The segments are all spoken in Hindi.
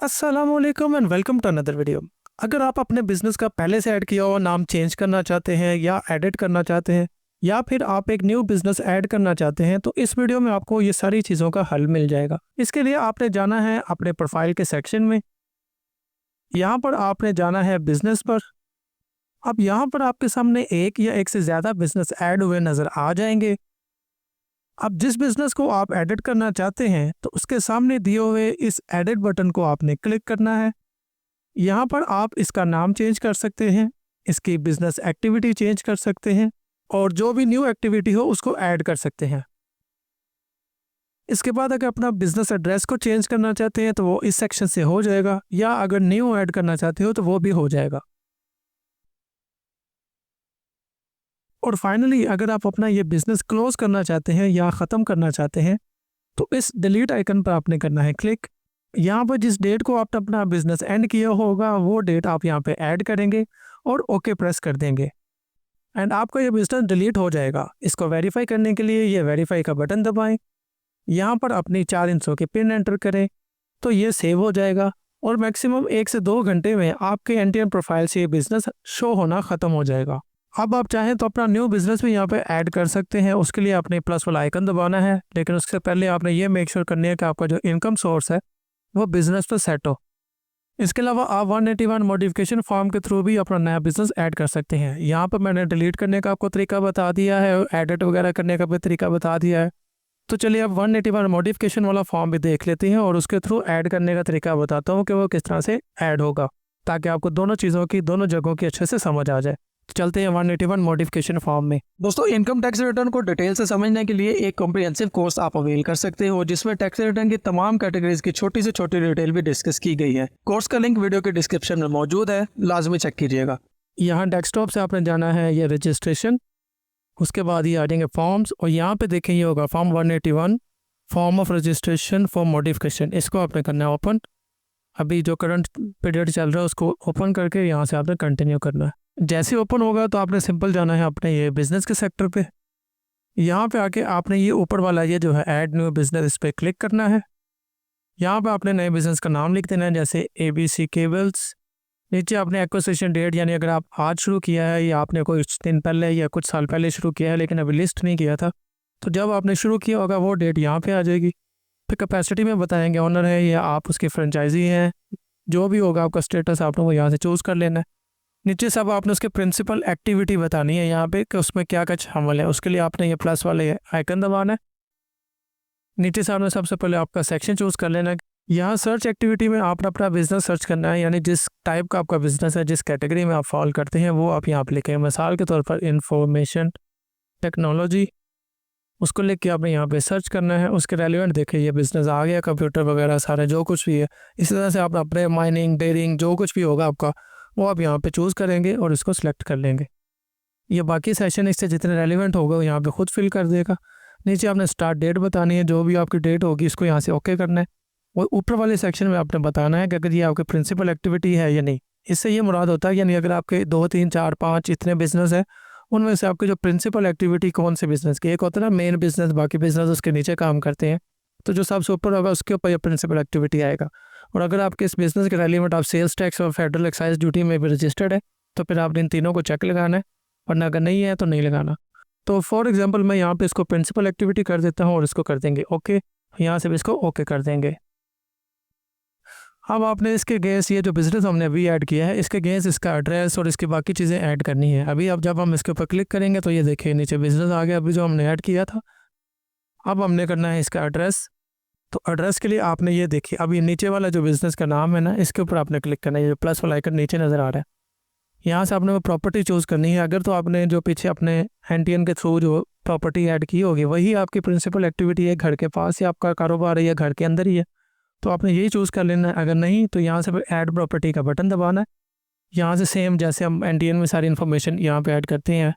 अस्सलामुअलैकुम and welcome to another video. अगर आप अपने बिजनेस का पहले से ऐड किया हुआ नाम चेंज करना चाहते हैं या एडिट करना चाहते हैं या फिर आप एक न्यू बिजनेस ऐड करना चाहते हैं तो इस वीडियो में आपको ये सारी चीज़ों का हल मिल जाएगा। इसके लिए आपने जाना है अपने प्रोफाइल के सेक्शन में, यहाँ पर आपने जाना है बिजनेस पर। अब यहाँ पर आपके सामने एक या एक से ज़्यादा बिजनेस ऐड हुए नज़र आ जाएंगे। अब जिस बिजनेस को आप एडिट करना चाहते हैं तो उसके सामने दिए हुए इस एडिट बटन को आपने क्लिक करना है। यहाँ पर आप इसका नाम चेंज कर सकते हैं, इसकी बिजनेस एक्टिविटी चेंज कर सकते हैं और जो भी न्यू एक्टिविटी हो उसको ऐड कर सकते हैं। इसके बाद अगर अपना बिजनेस एड्रेस को चेंज करना चाहते हैं तो वो इस सेक्शन से हो जाएगा, या अगर न्यू ऐड करना चाहते हो तो वो भी हो जाएगा। और फाइनली अगर आप अपना ये बिजनेस क्लोज करना चाहते हैं या ख़त्म करना चाहते हैं तो इस डिलीट आइकन पर आपने करना है क्लिक। यहाँ पर जिस डेट को आपने अपना बिजनेस एंड किया होगा वो डेट आप यहाँ पे ऐड करेंगे और ओके प्रेस कर देंगे एंड आपका ये बिजनेस डिलीट हो जाएगा। इसको वेरीफाई करने के लिए ये वेरीफाई का बटन दबाएं, यहाँ पर अपनी 4 इंचों की पिन एंटर करें तो ये सेव हो जाएगा और मैक्सिमम 1 से 2 घंटे में आपके एनटीएन प्रोफाइल से ये बिजनेस शो होना ख़त्म हो जाएगा। अब आप चाहें तो अपना न्यू बिजनेस भी यहाँ पे ऐड कर सकते हैं। उसके लिए आपने प्लस वाला आइकन दबाना है, लेकिन उससे पहले आपने ये मेक श्योर करनी है कि आपका जो इनकम सोर्स है वो बिजनेस पर सेट हो। इसके अलावा आप 181 मॉडिफिकेशन फॉर्म के थ्रू भी अपना नया बिजनेस ऐड कर सकते हैं। यहाँ पर मैंने डिलीट करने का आपको तरीका बता दिया है और एडिट वगैरह करने का भी तरीका बता दिया है। तो चलिए अब 181 मॉडिफिकेशन वाला फॉर्म भी देख लेते हैं और उसके थ्रू ऐड करने का तरीका बताता हूँ कि वो किस तरह से ऐड होगा, ताकि आपको दोनों चीज़ों की दोनों जगहों की अच्छे से समझ आ जाए। चलते हैं 181 मॉडिफिकेशन फॉर्म में। दोस्तों, इनकम टैक्स रिटर्न को डिटेल से समझने के लिए एक कॉम्प्रिहेंसिव कोर्स आप अवेल कर सकते हो, जिसमें टैक्स रिटर्न की तमाम कैटेगरीज की छोटी से छोटी डिटेल भी डिस्कस की गई है। कोर्स का लिंक वीडियो के डिस्क्रिप्शन में मौजूद है, लाजमी चेक कीजिएगा। यहाँ डेस्कटॉप से आपने जाना है ये रजिस्ट्रेशन, उसके बाद ये आ जाएंगे फॉर्म्स और यहाँ पे देखें ये होगा form 181 form of registration for modification. इसको आपने करना है ओपन। अभी जो करंट पीरियड चल रहा है उसको ओपन करके यहाँ से आपने कंटिन्यू करना है। जैसे ओपन होगा तो आपने सिंपल जाना है अपने ये बिज़नेस के सेक्टर पे। यहाँ पे आके आपने ये ऊपर वाला ये जो है ऐड न्यू बिज़नेस, इस पर क्लिक करना है। यहाँ पे आपने नए बिज़नेस का नाम लिख देना है, जैसे ABC केबल्स। नीचे आपने एक्विजिशन डेट, यानी अगर आप आज शुरू किया है या आपने कुछ दिन पहले या कुछ साल पहले शुरू किया है लेकिन अभी लिस्ट नहीं किया था, तो जब आपने शुरू किया होगा वो डेट यहाँ पे आ जाएगी। फिर कैपेसिटी में बताएंगे ऑनर है या आप उसकी फ्रेंचाइजी हैं, जो भी होगा आपका स्टेटस आपने वो यहाँ से चूज़ कर लेना है। नीचे सब आपने उसके प्रिंसिपल एक्टिविटी बतानी है यहाँ पे कि उसमें क्या क्या शामिल है। उसके लिए आपने ये प्लस वाले आइकन दबाना है। नीचे से आपने सबसे पहले आपका सेक्शन चूज़ कर लेना है। यहाँ सर्च एक्टिविटी में आपने अपना बिजनेस सर्च करना है, यानी जिस टाइप का आपका बिजनेस है, जिस कैटेगरी में आप फॉलो करते हैं वो आप यहाँ पर लिखें। मिसाल के तौर पर इंफॉर्मेशन टेक्नोलॉजी, उसको लिख के आपने यहाँ पे सर्च करना है। उसके रेलिवेंट देखें ये बिज़नेस आ गया, कंप्यूटर वगैरह सारे जो कुछ भी है। इसी तरह से आप अपने माइनिंग डेयरिंग जो कुछ भी होगा आपका वो आप यहाँ पे चूज़ करेंगे और इसको सिलेक्ट कर लेंगे। ये बाकी सेशन इससे जितने रेलिवेंट होगा वो यहाँ पे खुद फिल कर देगा। नीचे आपने स्टार्ट डेट बतानी है, जो भी आपकी डेट होगी इसको यहाँ से ओके करना है। और ऊपर वाले सेक्शन में आपने बताना है कि अगर ये आपकी प्रिंसिपल एक्टिविटी है या नहीं। इससे ये मुराद होता है यानी अगर आपके 2, 3, 4, 5 इतने बिजनेस है, उनमें से आपकी जो प्रिंसिपल एक्टिविटी कौन से बिजनेस की, एक होता है ना मेन बिजनेस, बाकी बिजनेस उसके नीचे काम करते हैं, तो जो सबसे ऊपर होगा उसके ऊपर ये प्रिंसिपल एक्टिविटी आएगा। और अगर आपके इस बिज़नेस के रेलिवेंट आप सेल्स टैक्स और फेडरल एक्साइज ड्यूटी में भी रजिस्टर्ड है तो फिर आपने इन तीनों को चेक लगाना है, वरना अगर नहीं है तो नहीं लगाना। तो फॉर एग्जांपल मैं यहाँ पे इसको प्रिंसिपल एक्टिविटी कर देता हूँ और इसको कर देंगे ओके। यहाँ से भी इसको ओके कर देंगे। अब आपने इसके गैस ये जो बिज़नेस हमने अभी ऐड किया है इसके गैस इसका एड्रेस और इसकी बाकी चीज़ें ऐड करनी है। अभी अब जब हम इसके ऊपर क्लिक करेंगे तो ये देखिए नीचे बिज़नेस आ गया अभी जो हमने ऐड किया था। अब हमने करना है इसका एड्रेस। तो एड्रेस के लिए आपने ये देखिए अब ये नीचे वाला जो बिज़नेस का नाम है ना, इसके ऊपर आपने क्लिक करना है। ये प्लस वाला आइकन नीचे नज़र आ रहा है, यहाँ से आपने वो प्रॉपर्टी चूज़ करनी है। अगर तो आपने जो पीछे अपने एनटीएन के थ्रू जो प्रॉपर्टी ऐड की होगी वही आपकी प्रिंसिपल एक्टिविटी है, घर के पास ही आपका कारोबार है या घर के अंदर ही है, तो आपने यही चूज़ कर लेना है। अगर नहीं तो यहाँ से फिर ऐड प्रॉपर्टी का बटन दबाना है। यहाँ से सेम जैसे हम एनटीएन में सारी इन्फॉर्मेशन यहाँ पे ऐड करते हैं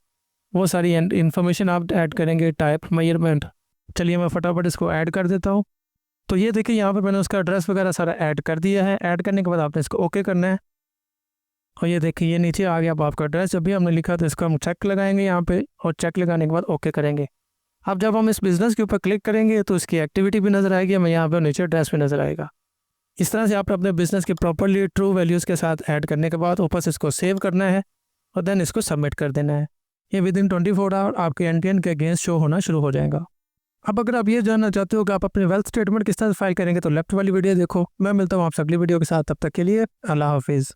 वो सारी इन्फॉर्मेशन आप ऐड करेंगे, टाइप, मेजरमेंट। चलिए मैं फटाफट इसको ऐड कर देता हूँ। तो ये देखिए यहाँ पे मैंने उसका एड्रेस वगैरह सारा ऐड कर दिया है। ऐड करने के बाद आपने इसको ओके करना है और ये देखिए ये नीचे आ गया अब आपका एड्रेस। जब भी हमने लिखा तो इसको हम चेक लगाएंगे यहाँ पे और चेक लगाने के बाद ओके करेंगे। अब जब हम इस बिज़नेस के ऊपर क्लिक करेंगे तो इसकी एक्टिविटी भी नज़र आएगी, हमें यहाँ पे नीचे एड्रेस भी नज़र आएगा। इस तरह से आपने अपने बिजनेस के प्रॉपरली ट्रू वैल्यूज़ के साथ ऐड करने के बाद ऊपर से इसको सेव करना है और देन इसको सबमिट कर देना है। ये विदिन 24 आवर आपके एनटीएन के अगेंस्ट शो होना शुरू हो जाएगा। अब अगर आप ये जानना चाहते हो कि आप अपने वेल्थ स्टेटमेंट किस तरह से फाइल करेंगे तो लेफ्ट वाली वीडियो देखो। मैं मिलता हूँ आपसे अगली वीडियो के साथ, तब तक के लिए अल्लाह हाफिज़।